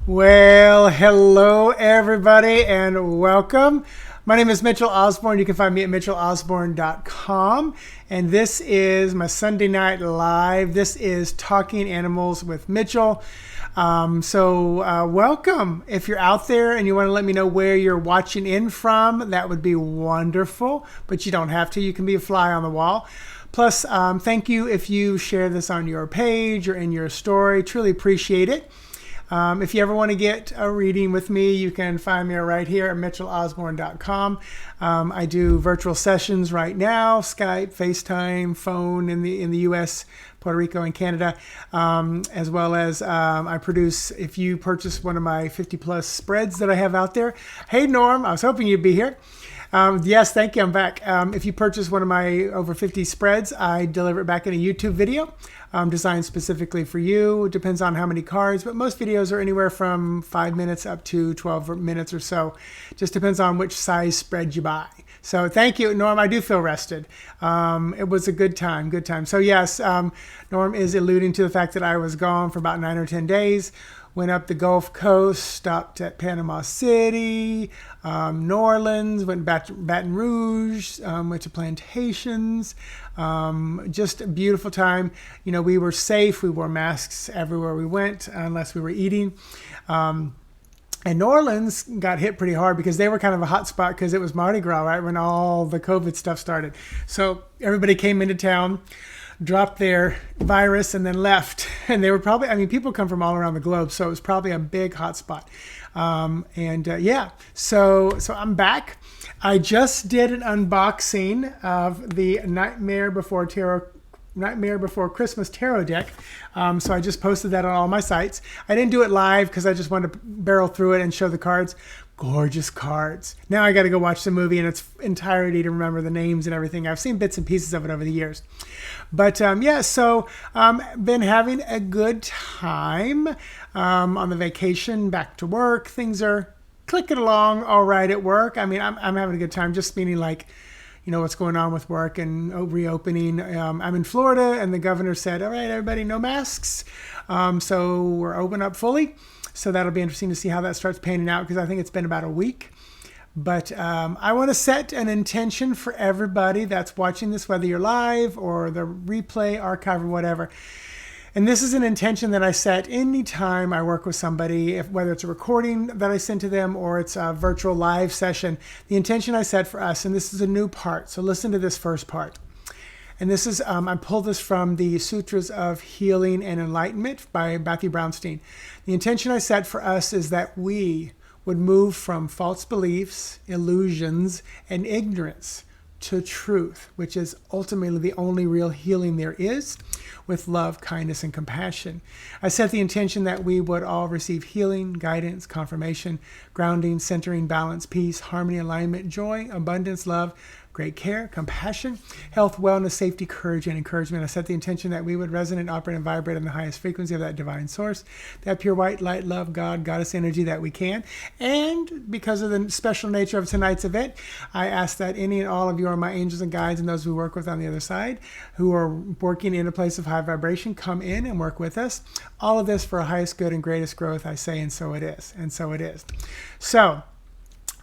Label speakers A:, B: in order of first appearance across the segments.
A: Well, hello everybody and welcome. My name is Mitchell Osborn. You can find me at mitchellosborn.com. And this is my Sunday night live. This is Talking Animals with Mitchell. Welcome. If you're out there and you want to let me know where you're watching in from, that would be wonderful. But you don't have to. You can be a fly on the wall. Plus, thank you if you share this on your page or in your story. Truly appreciate it. If you ever want to get a reading with me, you can find me right here at mitchellosborn.com. I do virtual sessions right now, Skype, FaceTime, phone in the U.S., Puerto Rico, and Canada, as well as I produce, if you purchase one of my 50-plus spreads that I have out there. Hey, Norm, I was hoping you'd be here. Yes, thank you. I'm back. If you purchase one of my over 50 spreads, I deliver it back in a YouTube video designed specifically for you. It depends on how many cards, but most videos are anywhere from 5 minutes up to 12 minutes or so. Just depends on which size spread you buy. So thank you, Norm. I do feel rested. It was a good time, So yes, Norm is alluding to the fact that I was gone for about 9 or 10 days. Went up the Gulf Coast, stopped at Panama City, New Orleans, went back to Baton Rouge, went to plantations. Just a beautiful time. You know, we were safe. We wore masks everywhere we went, unless we were eating. And New Orleans got hit pretty hard because they were kind of a hot spot because it was Mardi Gras, right, when all the COVID stuff started. So everybody came into town, dropped their virus, and then left. And they were probably, people come from all around the globe, so it was probably a big hot spot. So I'm back. I just did an unboxing of the Nightmare Before Christmas Tarot deck. So I just posted that on all my sites. I didn't do it live because I just wanted to barrel through it and show the cards. Gorgeous cards. Now I got to go watch the movie in its entirety to remember the names and everything. I've seen bits and pieces of it over the years. But been having a good time on the vacation, back to work. Things are clicking along all right at work. I'm having a good time, just meaning like, you know, what's going on with work and reopening. I'm in Florida and the governor said, all right, everybody, no masks. So we're open up fully. So that'll be interesting to see how that starts panning out because I think it's been about a week. But I want to set an intention for everybody that's watching this, whether you're live or the replay, archive, or whatever. And this is an intention that I set anytime I work with somebody, whether it's a recording that I send to them or it's a virtual live session. The intention I set for us, and this is a new part, so listen to this first part. And this is, I pulled this from the Sutras of Healing and Enlightenment by Matthew Brownstein. The intention I set for us is that we would move from false beliefs, illusions, and ignorance to truth, which is ultimately the only real healing there is, with love, kindness, and compassion. I set the intention that we would all receive healing, guidance, confirmation, grounding, centering, balance, peace, harmony, alignment, joy, abundance, love, great care, compassion, health, wellness, safety, courage, and encouragement. I set the intention that we would resonate, operate, and vibrate on the highest frequency of that divine source, that pure white light, love, God, goddess energy that we can. And because of the special nature of tonight's event, I ask that any and all of you are my angels and guides and those we work with on the other side who are working in a place of high vibration, come in and work with us. All of this for our highest good and greatest growth, I say, and so it is. And so it is. So,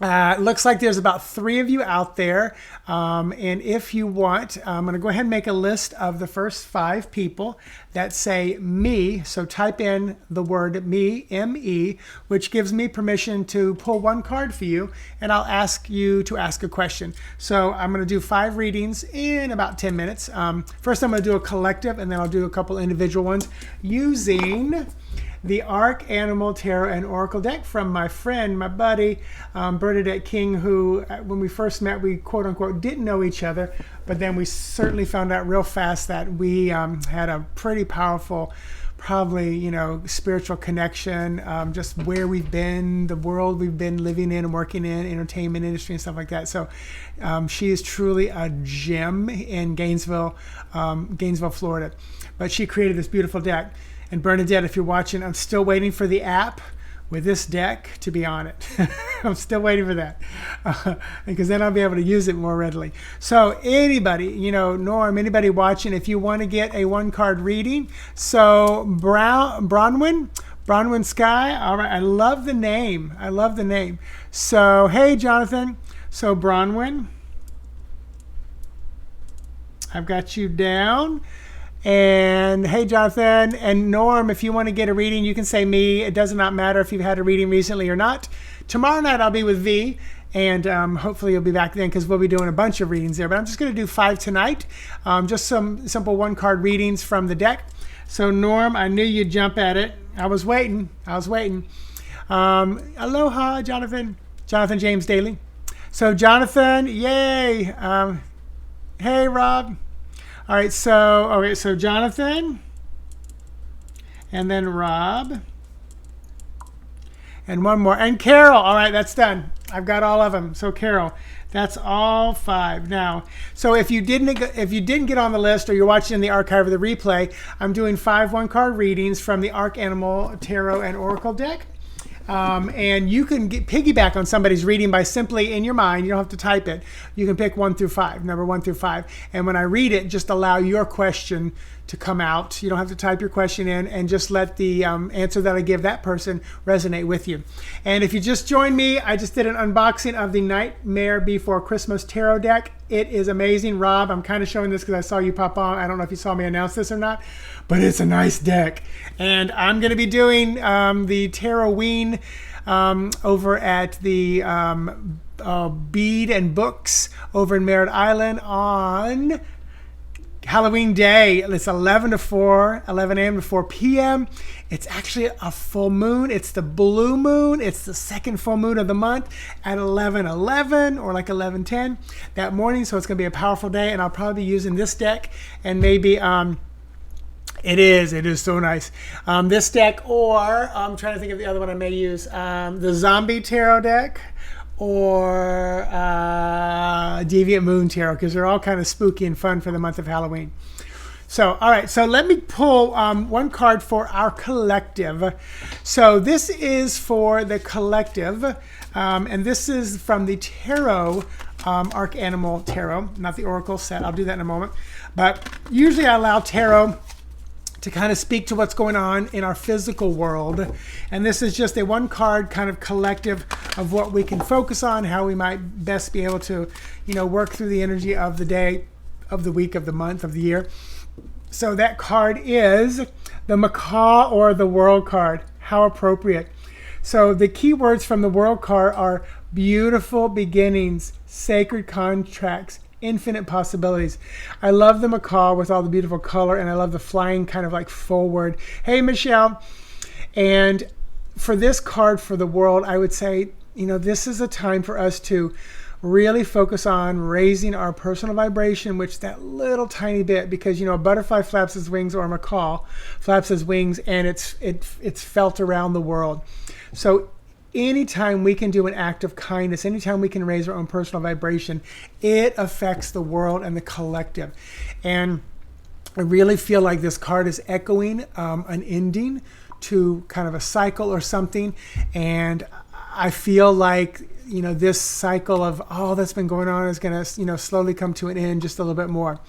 A: looks like there's about 3 of you out there. And if you want, I'm going to go ahead and make a list of the first 5 people that say me. So type in the word me, M-E, which gives me permission to pull 1 card for you. And I'll ask you to ask a question. So I'm going to do 5 readings in about 10 minutes. First, I'm going to do a collective, and then I'll do a couple individual ones using the Arc Animal Tarot and Oracle deck from my friend, my buddy, Bernadette King, who, when we first met, we quote unquote didn't know each other, but then we certainly found out real fast that we had a pretty powerful, probably, spiritual connection, just where we've been, the world we've been living in and working in, entertainment industry and stuff like that. So she is truly a gem in Gainesville, Florida. But she created this beautiful deck. And Bernadette, if you're watching, I'm still waiting for the app with this deck to be on it. I'm still waiting for that because then I'll be able to use it more readily. So anybody, Norm, anybody watching, if you want to get a 1-card reading, so Bronwyn, Bronwyn Sky. All right. I love the name. I love the name. So, hey, Jonathan. So, Bronwyn, I've got you down. And hey, Jonathan and Norm, if you want to get a reading, you can say me. It does not matter if you've had a reading recently or not. Tomorrow night, I'll be with V. And hopefully you'll be back then because we'll be doing a bunch of readings there. But I'm just going to do 5 tonight. Just some simple one-card readings from the deck. So, Norm, I knew you'd jump at it. I was waiting. Aloha, Jonathan. Jonathan James Daly. So, Jonathan, yay. Hey, Rob. All right, so Jonathan. And then Rob. And one more. And Carol. All right, that's done. I've got all of them. So, Carol. That's all 5 now. So if you didn't get on the list or you're watching in the archive or the replay, I'm doing 5 one-card readings from the Arc Animal Tarot and Oracle deck. And you can piggyback on somebody's reading by simply in your mind. You don't have to type it. You can pick 1 through 5, number 1 through 5. And when I read it, just allow your question to come out. You don't have to type your question in, and just let the answer that I give that person resonate with you. And if you just joined me, I just did an unboxing of the Nightmare Before Christmas Tarot deck. It is amazing. Rob, I'm kind of showing this because I saw you pop on. I don't know if you saw me announce this or not, but it's a nice deck. And I'm going to be doing the Tarot-ween over at the Bead and Books over in Merritt Island on Halloween Day. It's 11 a.m. to 4 p.m. It's actually a full moon. It's the blue moon. It's the second full moon of the month at 11:11 or like 11:10 that morning. So it's going to be a powerful day, and I'll probably be using this deck and maybe it is so nice. This deck, or I'm trying to think of the other one I may use, the Zombie Tarot deck, or Deviant Moon Tarot, because they're all kind of spooky and fun for the month of Halloween. So, all right, so let me pull one card for our collective. So this is for the collective, and this is from the Tarot, Arc Animal Tarot, not the Oracle set. I'll do that in a moment. But usually I allow Tarot to kind of speak to what's going on in our physical world. And this is just a one card kind of collective of what we can focus on, how we might best be able to, work through the energy of the day, of the week, of the month, of the year. So that card is the Macaw or the World card. How appropriate. So the key words from the World card are beautiful beginnings, sacred contracts, infinite possibilities. I love the macaw with all the beautiful color, and I love the flying kind of like forward. Hey, Michelle. And for this card for the world, I would say, this is a time for us to really focus on raising our personal vibration, which that little tiny bit, because, a butterfly flaps its wings, or a macaw flaps its wings, and it's felt around the world. So anytime we can do an act of kindness, anytime we can raise our own personal vibration, it affects the world and the collective. And I really feel like this card is echoing an ending to kind of a cycle or something. And I feel like, this cycle of all that's been going on is going to, slowly come to an end just a little bit more.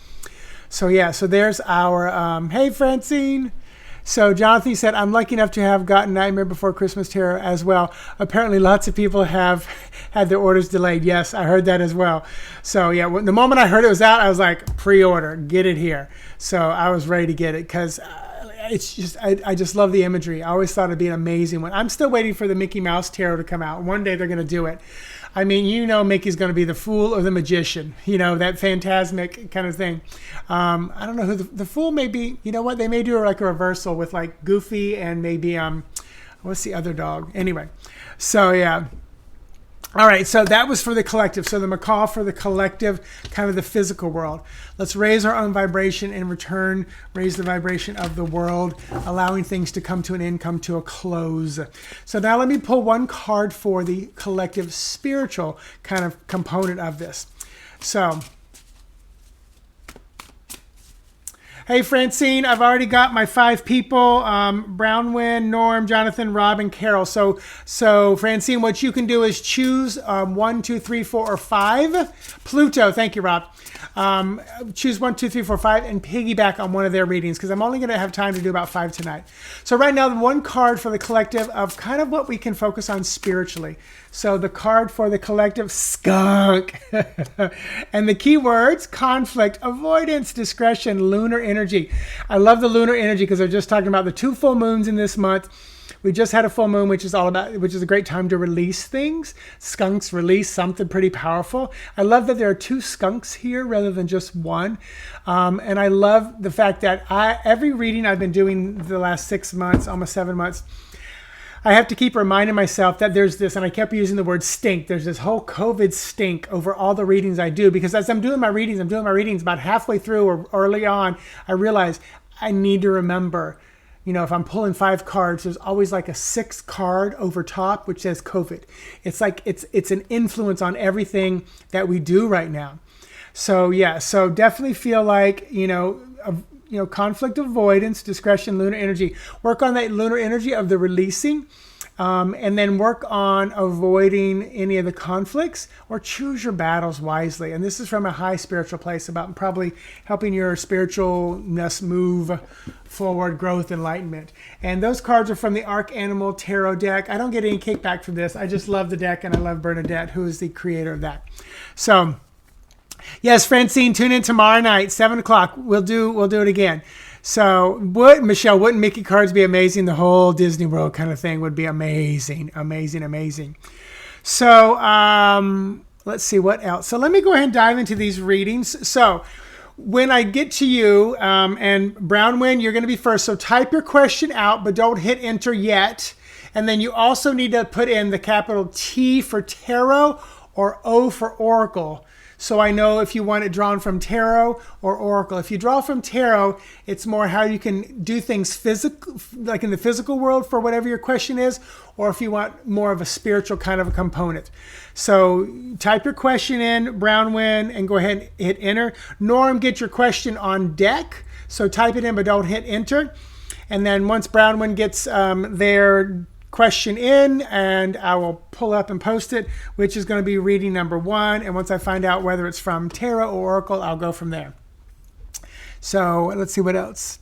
A: So yeah, so there's our, hey, Francine. So Jonathan said, I'm lucky enough to have gotten Nightmare Before Christmas Tarot as well. Apparently lots of people have had their orders delayed. Yes, I heard that as well. So yeah, the moment I heard it was out, I was like, pre-order, get it here. So I was ready to get it because it's just, I just love the imagery. I always thought it'd be an amazing one. I'm still waiting for the Mickey Mouse Tarot to come out. One day they're going to do it. I mean, Mickey's going to be the fool or the magician, that phantasmic kind of thing. I don't know who the fool may be. You know what? They may do like a reversal with like Goofy and maybe, what's the other dog? Anyway, so yeah. All right, so that was for the collective. So the macaw for the collective, kind of the physical world. Let's raise our own vibration, in return, raise the vibration of the world, allowing things to come to an end, come to a close. So now let me pull one card for the collective spiritual kind of component of this. So Hey, Francine, I've already got my 5 people, Brownwin, Norm, Jonathan, Rob, and Carol. So Francine, what you can do is choose 1, 2, 3, 4, or 5. Pluto, thank you, Rob. Choose 1, 2, 3, 4, 5, and piggyback on one of their readings because I'm only going to have time to do about 5 tonight. So right now, the one card for the collective of kind of what we can focus on spiritually. So the card for the collective, skunk. And the keywords, conflict, avoidance, discretion, lunar energy. I love the lunar energy because they're just talking about the 2 full moons in this month. We just had a full moon, which is a great time to release things. Skunks release something pretty powerful. I love that there are 2 skunks here rather than just one. And I love the fact that every reading I've been doing the last 6 months, almost 7 months, I have to keep reminding myself that there's this, and I kept using the word stink. There's this whole COVID stink over all the readings I do, because as I'm doing my readings about halfway through or early on, I realize I need to remember, if I'm pulling 5 cards, there's always like a 6th card over top, which says COVID. It's like, it's an influence on everything that we do right now. So yeah, so definitely feel like, conflict avoidance, discretion, lunar energy. Work on that lunar energy of the releasing, and then work on avoiding any of the conflicts, or choose your battles wisely. And this is from a high spiritual place about probably helping your spiritualness move forward, growth, enlightenment. And those cards are from the Archanimal Tarot deck. I don't get any kickback from this. I just love the deck, and I love Bernadette, who is the creator of that. So yes, Francine, tune in tomorrow night, 7 o'clock. We'll do it again. So Michelle, wouldn't Mickey cards be amazing? The whole Disney World kind of thing would be amazing, amazing, amazing. So let's see what else. So let me go ahead and dive into these readings. So when I get to you, and Brownwin, you're going to be first. So type your question out, but don't hit enter yet. And then you also need to put in the capital T for tarot or O for oracle. So I know if you want it drawn from tarot or oracle. If you draw from tarot, it's more how you can do things physical, like in the physical world for whatever your question is, or if you want more of a spiritual kind of a component. So type your question in, Brownwin, and go ahead and hit enter. Norm, get your question on deck. So type it in, but don't hit enter. And then once Brownwin gets their question in, and I will pull up and post it, which is going to be reading number 1. And once I find out whether it's from tarot or oracle, I'll go from there. So let's see what else.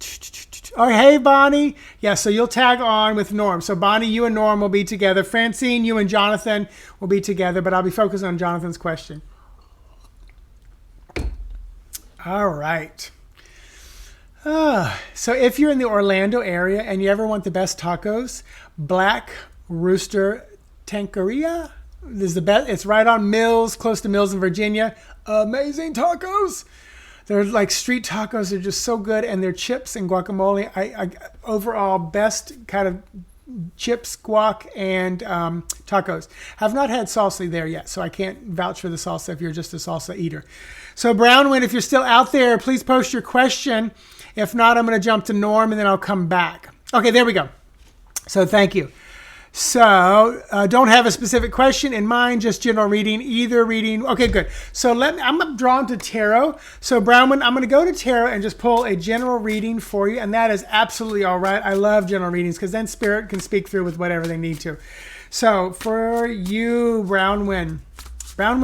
A: Oh, hey, Bonnie. Yeah, so you'll tag on with Norm. So Bonnie, you and Norm will be together. Francine, you and Jonathan will be together, but I'll be focused on Jonathan's question. All right. So if you're in the Orlando area and you ever want the best tacos, Black Rooster Taqueria is the best. It's right on Mills, close to Mills in Virginia. Amazing tacos. They're like street tacos. They're just so good. And their chips and guacamole. I overall best kind of chips, guac, and tacos. Have not had salsa there yet, so I can't vouch for the salsa if you're just a salsa eater. So Brownwin, if you're still out there, please post your question. If not, I'm going to jump to Norm, and then I'll come back. Okay, there we go. So thank you. So don't have a specific question in mind, just general reading, either reading. Okay, good. So I'm drawn to tarot. So Brownwin, I'm going to go to tarot and just pull a general reading for you. And that is absolutely all right. I love general readings because then spirit can speak through with whatever they need to. So for you, Brownwin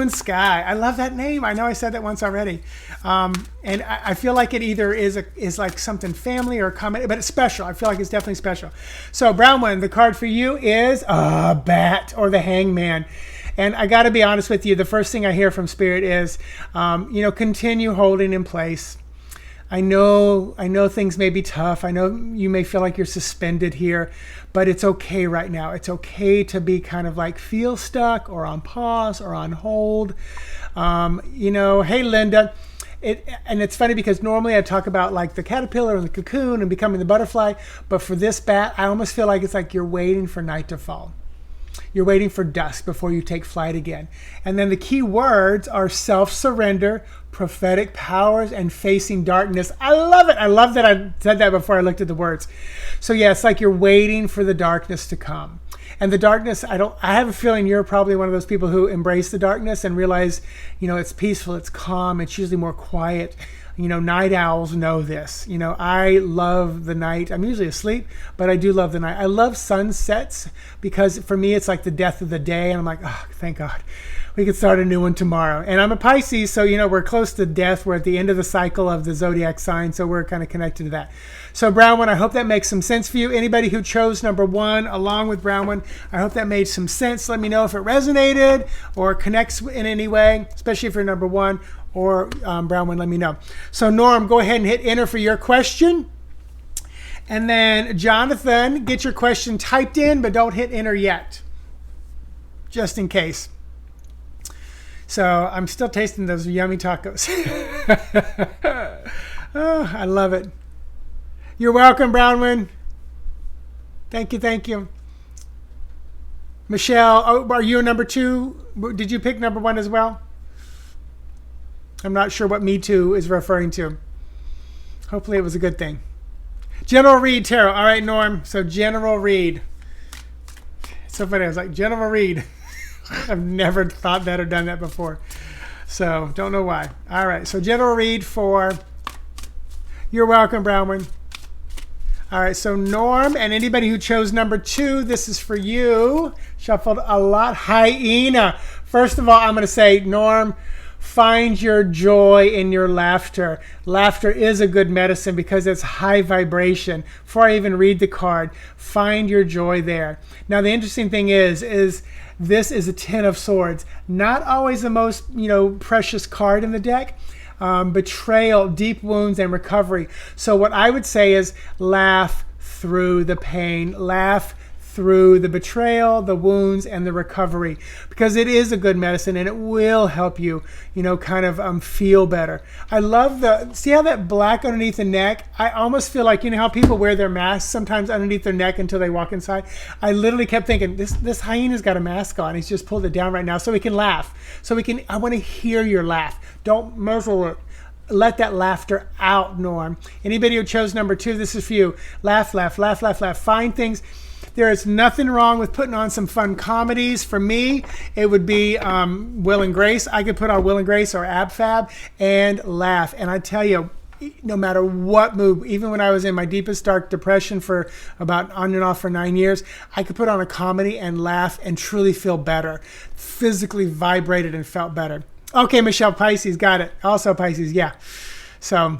A: Sky. I love that name. I know I said that once already. And I feel like it either is like something family or comedy, but it's special. I feel like it's definitely special. So Brownwin, the card for you is a bat or the hangman. And I got to be honest with you, the first thing I hear from Spirit is, continue holding in place. I know things may be tough. I know you may feel like you're suspended here, but it's okay right now. It's okay to be kind of like feel stuck or on pause or on hold. Hey, Linda. And it's funny because normally I talk about like the caterpillar and the cocoon and becoming the butterfly. But for this bat, I almost feel like it's like you're waiting for night to fall. You're waiting for dusk before you take flight again. And then the key words are self-surrender, prophetic powers, and facing darkness. I love it. I love that I said that before I looked at the words. So yeah, it's like you're waiting for the darkness to come. And the darkness, I have a feeling you're probably one of those people who embrace the darkness and realize, it's peaceful, it's calm, it's usually more quiet. Night owls know this. I love the night. I'm usually asleep, but I do love the night. I love sunsets because for me, it's like the death of the day. And I'm like, oh, thank God. We could start a new one tomorrow. And I'm a Pisces, so, we're close to death. We're at the end of the cycle of the zodiac sign, so we're kind of connected to that. So Brown One, I hope that makes some sense for you. Anybody who chose number 1 along with Brown One, I hope that made some sense. Let me know if it resonated or connects in any way, especially if you're number 1 or Brown One, let me know. So Norm, go ahead and hit enter for your question. And then Jonathan, get your question typed in, but don't hit enter yet, just in case. So I'm still tasting those yummy tacos. Oh, I love it. You're welcome, Brownman. Thank you. Michelle, are you number 2? Did you pick number 1 as well? I'm not sure what me too is referring to. Hopefully it was a good thing. General Reed Tarot. All right, Norm. So General Reed. It's so funny. I was like, General Reed. I've never thought that or done that before. So don't know why. All right. So General Reed for... You're welcome, Brownman. All right. So Norm and anybody who chose number 2, this is for you. Shuffled a lot. Hyena. First of all, I'm going to say, Norm, find your joy in your laughter. Laughter is a good medicine because it's high vibration. Before I even read the card, find your joy there. Now, the interesting thing is this is a 10 of swords. Not always the most, precious card in the deck. Betrayal, deep wounds, and recovery. So what I would say is laugh through the pain. Laugh through the betrayal, the wounds, and the recovery, because it is a good medicine and it will help you, feel better. I love see how that black underneath the neck? I almost feel like, how people wear their masks sometimes underneath their neck until they walk inside. I literally kept thinking, this hyena's got a mask on. He's just pulled it down right now so we can laugh. I want to hear your laugh. Don't muzzle it. Let that laughter out, Norm. Anybody who chose number 2, this is for you. Laugh, laugh, laugh, laugh, laugh. Find things. There is nothing wrong with putting on some fun comedies. For me, it would be Will and Grace. I could put on Will and Grace or Ab Fab and laugh. And I tell you, no matter what mood, even when I was in my deepest dark depression for about on and off for 9 years, I could put on a comedy and laugh and truly feel better. Physically vibrated and felt better. Okay, Michelle, Pisces, got it. Also Pisces, yeah. So,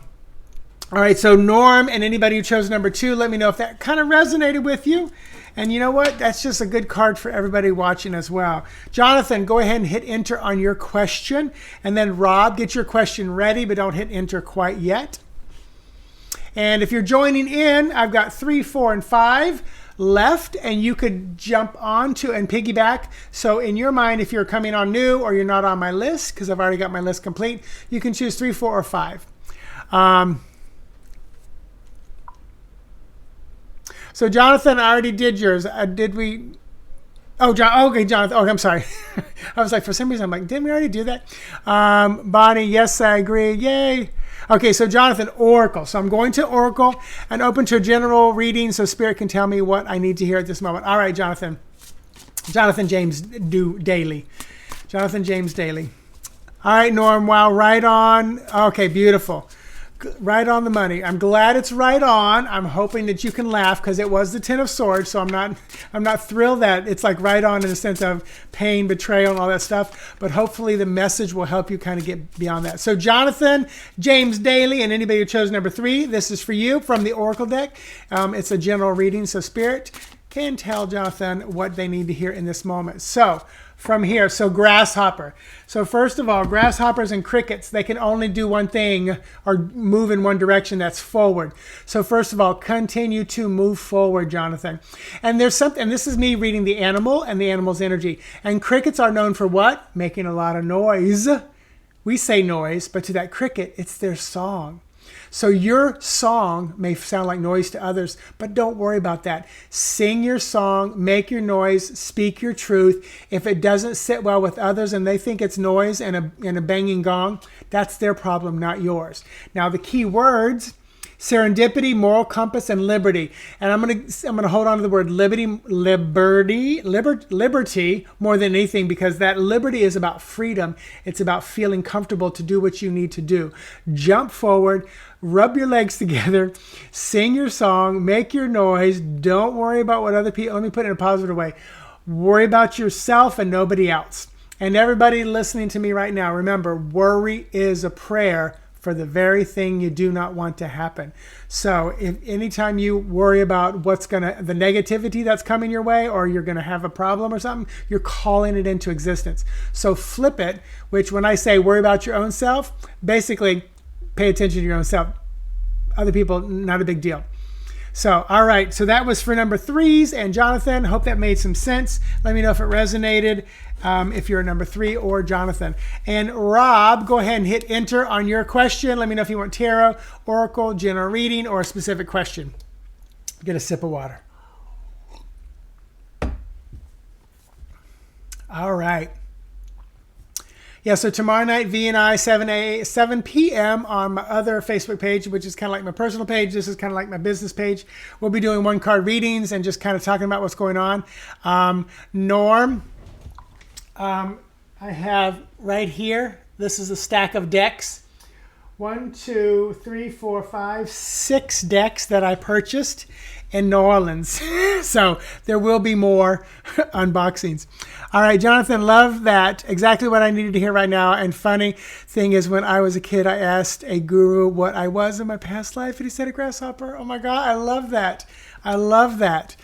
A: all right, so Norm and anybody who chose number 2, let me know if that kind of resonated with you. And you know what? That's just a good card for everybody watching as well. Jonathan, go ahead and hit enter on your question. And then Rob, get your question ready, but don't hit enter quite yet. And if you're joining in, I've got 3, 4, and 5 left, and you could jump on to and piggyback. So in your mind, if you're coming on new or you're not on my list, because I've already got my list complete, you can choose 3, 4, or 5. So Jonathan, I already did yours. Did we? Oh, okay, Jonathan. Oh, I'm sorry. I was like, for some reason, I'm like, didn't we already do that? Bonnie, yes, I agree. Yay. Okay, so Jonathan, Oracle. So I'm going to Oracle and open to a general reading so Spirit can tell me what I need to hear at this moment. All right, Jonathan. Jonathan James Daly. Jonathan James Daly. All right, Norm. Wow, right on. Okay, beautiful. Right on the money. I'm glad it's right on. I'm hoping that you can laugh because it was the 10 of swords. So I'm not thrilled that it's like right on in the sense of pain, betrayal, and all that stuff. But hopefully the message will help you kind of get beyond that. So Jonathan, James Daly, and anybody who chose number 3, this is for you from the Oracle deck. It's a general reading, so Spirit can tell Jonathan what they need to hear in this moment. So from here, so grasshopper. So first of all, grasshoppers and crickets, they can only do one thing or move in one direction, that's forward. So first of all, continue to move forward, Jonathan. And there's something, and this is me reading the animal and the animal's energy. And crickets are known for what? Making a lot of noise. We say noise, but to that cricket, it's their song. So your song may sound like noise to others, but don't worry about that. Sing your song, make your noise, speak your truth. If it doesn't sit well with others and they think it's noise and a banging gong, that's their problem, not yours. Now the key words serendipity, moral compass, and liberty. And I'm gonna hold on to the word liberty more than anything, because that liberty is about freedom. It's about feeling comfortable to do what you need to do. Jump forward, rub your legs together, sing your song, make your noise. Don't worry about what other people. Let me put it in a positive way. Worry about yourself and nobody else. And everybody listening to me right now, remember, worry is a prayer for the very thing you do not want to happen. So if anytime you worry about the negativity that's coming your way, or you're gonna have a problem or something, you're calling it into existence. So flip it, which when I say worry about your own self, basically pay attention to your own self. Other people, not a big deal. So, all right. So that was for number 3s. And Jonathan, hope that made some sense. Let me know if it resonated, if you're a number 3 or Jonathan. And Rob, go ahead and hit enter on your question. Let me know if you want tarot, oracle, general reading, or a specific question. Get a sip of water. All right. Yeah, so tomorrow night, V and I, 7 p.m. on my other Facebook page, which is kind of like my personal page. This is kind of like my business page. We'll be doing 1-card readings and just kind of talking about what's going on. Norm, I have right here, this is a stack of decks. 1, 2, 3, 4, 5, 6 decks that I purchased in New Orleans. So there will be more unboxings. All right, Jonathan, love that. Exactly what I needed to hear right now. And funny thing is, when I was a kid, I asked a guru what I was in my past life, and he said a grasshopper. Oh my God, I love that. I love that.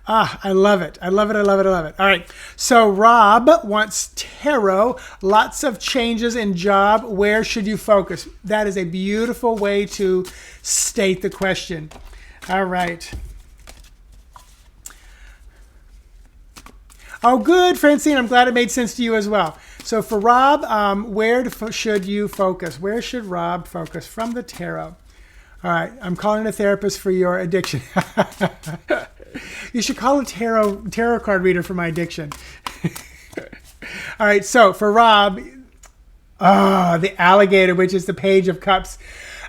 A: I love it. I love it. I love it. I love it. All right. So Rob wants tarot. Lots of changes in job. Where should you focus? That is a beautiful way to state the question. All right. Oh, good, Francine. I'm glad it made sense to you as well. So for Rob, where should you focus? Where should Rob focus from the tarot? All right. I'm calling a therapist for your addiction. You should call a tarot card reader for my addiction. All right. So for Rob, the alligator, which is the Page of Cups.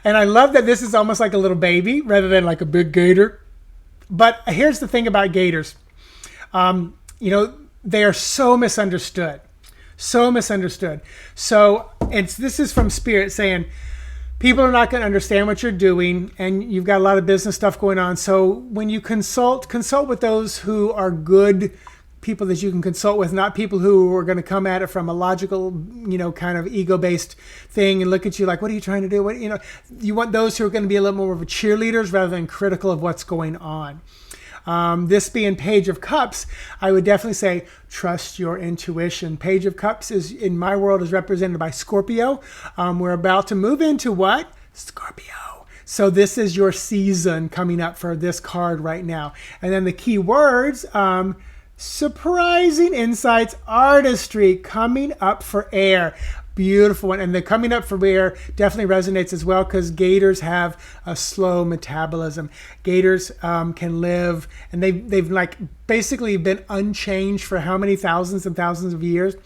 A: And I love that this is almost like a little baby rather than like a big gator. But here's the thing about gators. They are so misunderstood. So misunderstood. So this is from Spirit saying, people are not going to understand what you're doing, and you've got a lot of business stuff going on. So when you consult with those who are good people that you can consult with, not people who are going to come at it from a logical, kind of ego-based thing and look at you like, what are you trying to do? You want those who are going to be a little more of a cheerleaders rather than critical of what's going on. This being Page of Cups, I would definitely say trust your intuition. Page of Cups is, in my world, is represented by Scorpio. We're about to move into what? Scorpio. So this is your season coming up for this card right now. And then the key words, surprising insights, artistry, coming up for air. Beautiful one. And the coming up for air definitely resonates as well, because gators have a slow metabolism. Gators can live, and they've like basically been unchanged for how many thousands and thousands of years.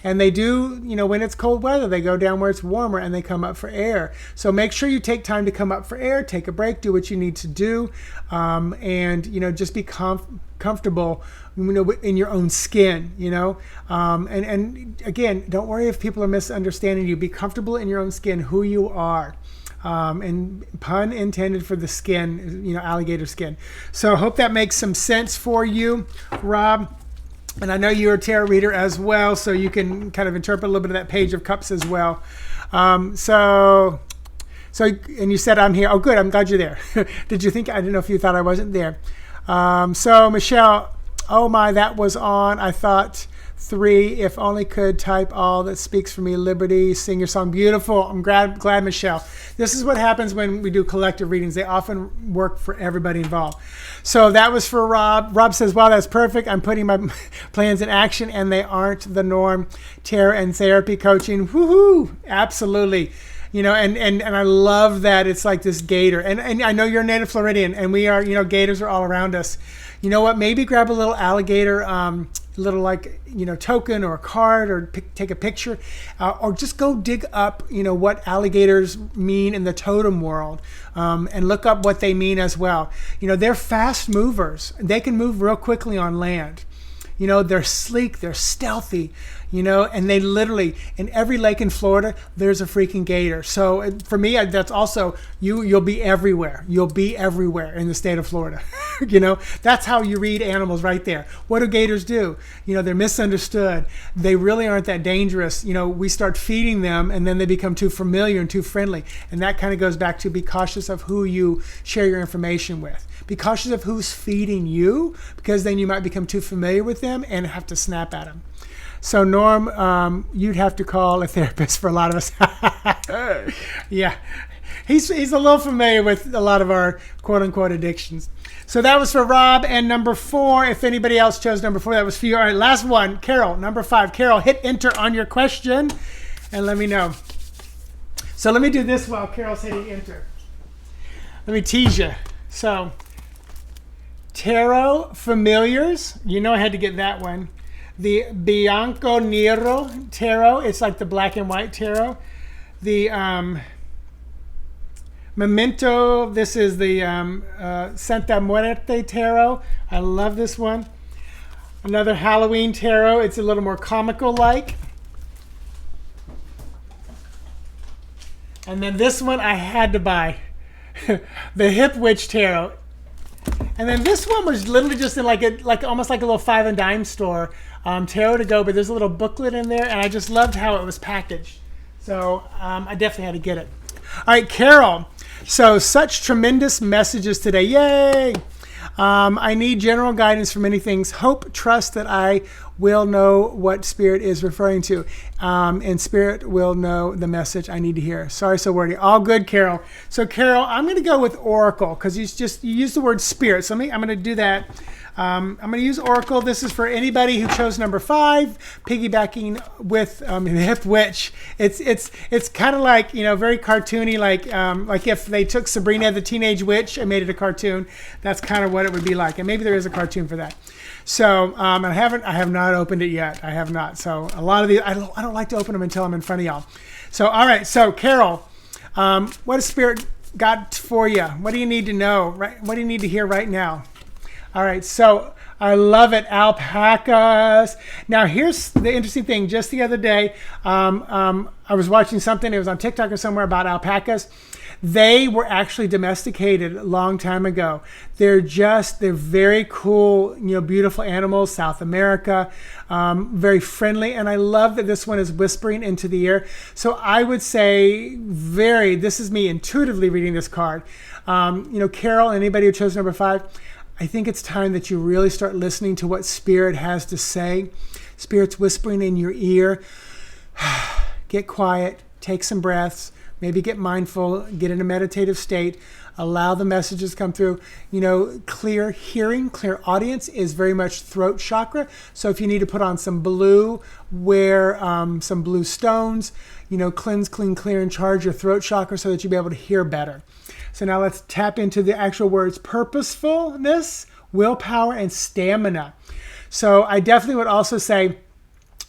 A: And they do, when it's cold weather, they go down where it's warmer and they come up for air. So make sure you take time to come up for air, take a break, do what you need to do, and just be comfortable, in your own skin, and again, don't worry if people are misunderstanding you. Be comfortable in your own skin, who you are. And pun intended for the skin, alligator skin. So I hope that makes some sense for you, Rob. And I know you're a tarot reader as well, so you can kind of interpret a little bit of that Page of Cups as well. So, and you said I'm here. Oh, good. I'm glad you're there. Did you think? I didn't know if you thought I wasn't there. So Michelle, oh my, that was on. I thought 3. If only could type all that speaks for me. Liberty, sing your song. Beautiful. I'm glad, Michelle. This is what happens when we do collective readings. They often work for everybody involved. So that was for Rob. Rob says, wow, that's perfect. I'm putting my plans in action, and they aren't the norm. Tarot and therapy coaching. Woohoo! Absolutely. And I love that it's like this gator. And I know you're a native Floridian, and we are, gators are all around us. You know what? Maybe grab a little alligator little like, token or a card, or take a picture, or just go dig up, what alligators mean in the totem world, and look up what they mean as well. They're fast movers. They can move real quickly on land. They're sleek, they're stealthy, and they literally, in every lake in Florida, there's a freaking gator. So for me, that's also, you'll be everywhere. You'll be everywhere in the state of Florida. That's how you read animals right there. What do gators do? They're misunderstood. They really aren't that dangerous. We start feeding them, and then they become too familiar and too friendly. And that kind of goes back to be cautious of who you share your information with. Be cautious of who's feeding you, because then you might become too familiar with them and have to snap at them. So Norm, you'd have to call a therapist for a lot of us. Yeah, he's a little familiar with a lot of our quote unquote addictions. So that was for Rob. And number 4, if anybody else chose number 4, that was for you. All right, last one, Carol, number 5. Carol, hit enter on your question and let me know. So let me do this while Carol's hitting enter. Let me tease you. So Tarot Familiars, I had to get that one. The Bianco Nero Tarot, it's like the black and white tarot. The Memento, this is the Santa Muerte Tarot. I love this one. Another Halloween Tarot, it's a little more comical-like. And then this one I had to buy, the Hip Witch Tarot. And then this one was literally just in like almost like a little 5 and dime store, tarot to go, but there's a little booklet in there, and I just loved how it was packaged. So I definitely had to get it. All right, Carol. So such tremendous messages today. Yay! I need general guidance for many things. Hope, trust that I will know what Spirit is referring to. And Spirit will know the message I need to hear. Sorry, so wordy. All good, Carol. So, Carol, I'm going to go with Oracle because you used the word Spirit. So I'm going to do that. I'm going to use Oracle. This is for anybody who chose number 5, piggybacking with Hip Witch. It's kind of like, very cartoony, like if they took Sabrina the Teenage Witch and made it a cartoon. That's kind of what it would be like. And maybe there is a cartoon for that. So I have not opened it yet. I have not. So a lot of these, I don't like to open them until I'm in front of y'all. So all right. So Carol, what has Spirit got for you? What do you need to know? Right? What do you need to hear right now? All right, so I love it, alpacas. Now, here's the interesting thing. Just the other day, I was watching something. It was on TikTok or somewhere about alpacas. They were actually domesticated a long time ago. They're very cool, beautiful animals, South America, very friendly. And I love that this one is whispering into the ear. So I would say this is me intuitively reading this card. Carol, anybody who chose number 5, I think it's time that you really start listening to what Spirit has to say. Spirit's whispering in your ear. Get quiet, take some breaths, maybe get mindful, get in a meditative state, allow the messages to come through. Clear hearing, clear audience is very much throat chakra. So if you need to put on some blue, wear some blue stones, cleanse, clean, clear, and charge your throat chakra so that you'll be able to hear better. So now let's tap into the actual words: purposefulness, willpower, and stamina. So I definitely would also say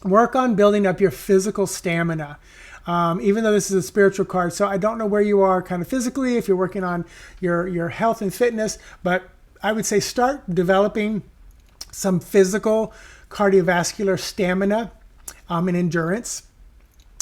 A: work on building up your physical stamina. Even though this is a spiritual card, so I don't know where you are kind of physically, if you're working on your health and fitness, but I would say start developing some physical cardiovascular stamina and endurance.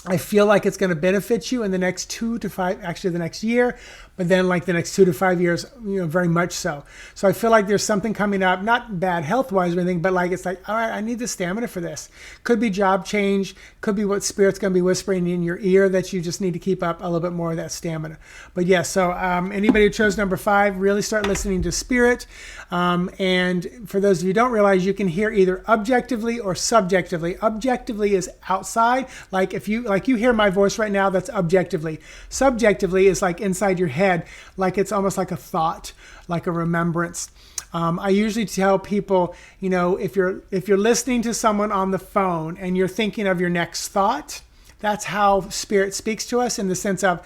A: I feel like it's going to benefit you in the next 2 to 5, actually the next year, but then like the next 2 to 5 years, very much so. So I feel like there's something coming up, not bad health-wise or anything, but it's like, all right, I need the stamina for this. Could be job change, could be what Spirit's going to be whispering in your ear that you just need to keep up a little bit more of that stamina. But yes, so anybody who chose number 5, really start listening to Spirit. And for those of you who don't realize, you can hear either objectively or subjectively. Objectively is outside, like you hear my voice right now, that's objectively. Subjectively is like inside your head, like it's almost like a thought, like a remembrance. I usually tell people, if you're listening to someone on the phone and you're thinking of your next thought, that's how Spirit speaks to us, in the sense of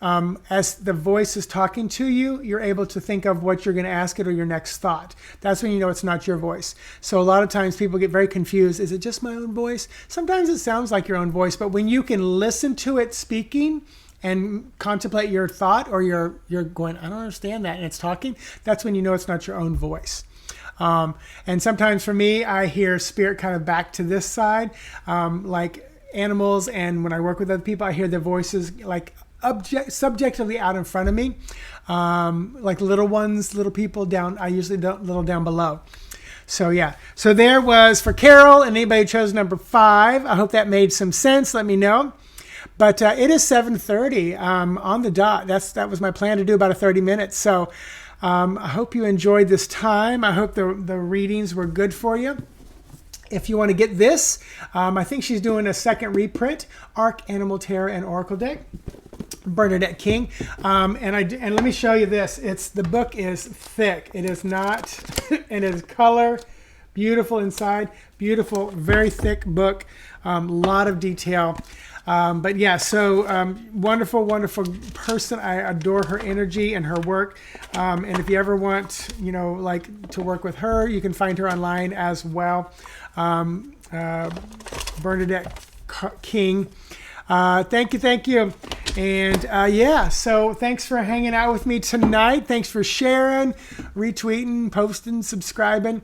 A: as the voice is talking to you, you're able to think of what you're going to ask it or your next thought. That's when you know it's not your voice. So a lot of times people get very confused. Is it just my own voice? Sometimes it sounds like your own voice, but when you can listen to it speaking and contemplate your thought, or you're going, I don't understand that, and it's talking, that's when you know it's not your own voice. And sometimes for me, I hear spirit kind of back to this side, like animals. And when I work with other people, I hear their voices like subjectively out in front of me, like little ones, little people down. I usually do a little down below. So yeah, so there was for Carol, and anybody who chose number 5. I hope that made some sense. Let me know. But it is 7:30 on the dot. That was my plan, to do about 30 minutes. So I hope you enjoyed this time. I hope the readings were good for you. If you want to get this, I think she's doing a second reprint, Arc, Animal Terror, and Oracle deck. Bernadette King. And let me show you this. The book is thick. It is not, and it is color, beautiful inside, beautiful, very thick book, lot of detail. But yeah, so wonderful, wonderful person. I adore her energy and her work. And if you ever want, like to work with her, you can find her online as well. Bernadette King. Thank you. And yeah, so thanks for hanging out with me tonight. Thanks for sharing, retweeting, posting, subscribing.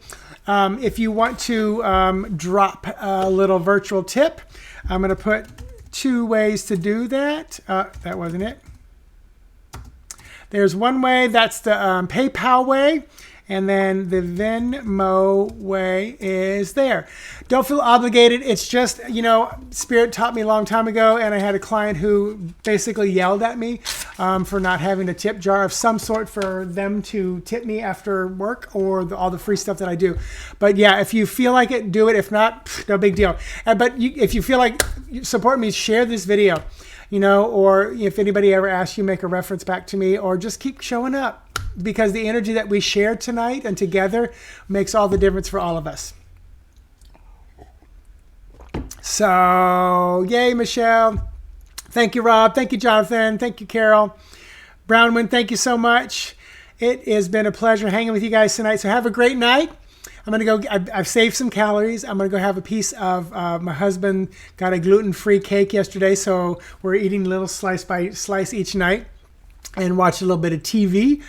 A: If you want to drop a little virtual tip, I'm going to put 2 ways to do that. That wasn't it. There's one way, that's the PayPal way, and then the Venmo way is there. Don't feel obligated. It's just, Spirit taught me a long time ago, and I had a client who basically yelled at me for not having a tip jar of some sort for them to tip me after work, or all the free stuff that I do. But yeah, if you feel like it, do it. If not, no big deal. But if you feel like support me, share this video, or if anybody ever asks you, make a reference back to me, or just keep showing up, because the energy that we share tonight and together makes all the difference for all of us. So, yay, Michelle. Thank you, Rob. Thank you, Jonathan. Thank you, Carol. Brownwind, thank you so much. It has been a pleasure hanging with you guys tonight. So have a great night. I'm going to go, I've saved some calories. I'm going to go have a piece of, my husband got a gluten-free cake yesterday, so we're eating a little slice by slice each night, and watch a little bit of TV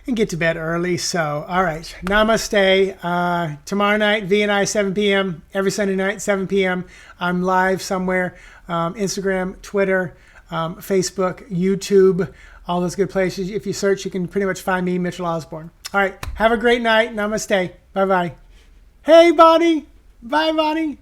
A: and get to bed early. So, all right. Namaste. Tomorrow night, V and I, 7 p.m. Every Sunday night, 7 p.m. I'm live somewhere. Instagram, Twitter, Facebook, YouTube, all those good places. If you search, you can pretty much find me, Mitchell Osborn. All right. Have a great night. Namaste. Bye-bye. Hey, Bonnie. Bye, Bonnie.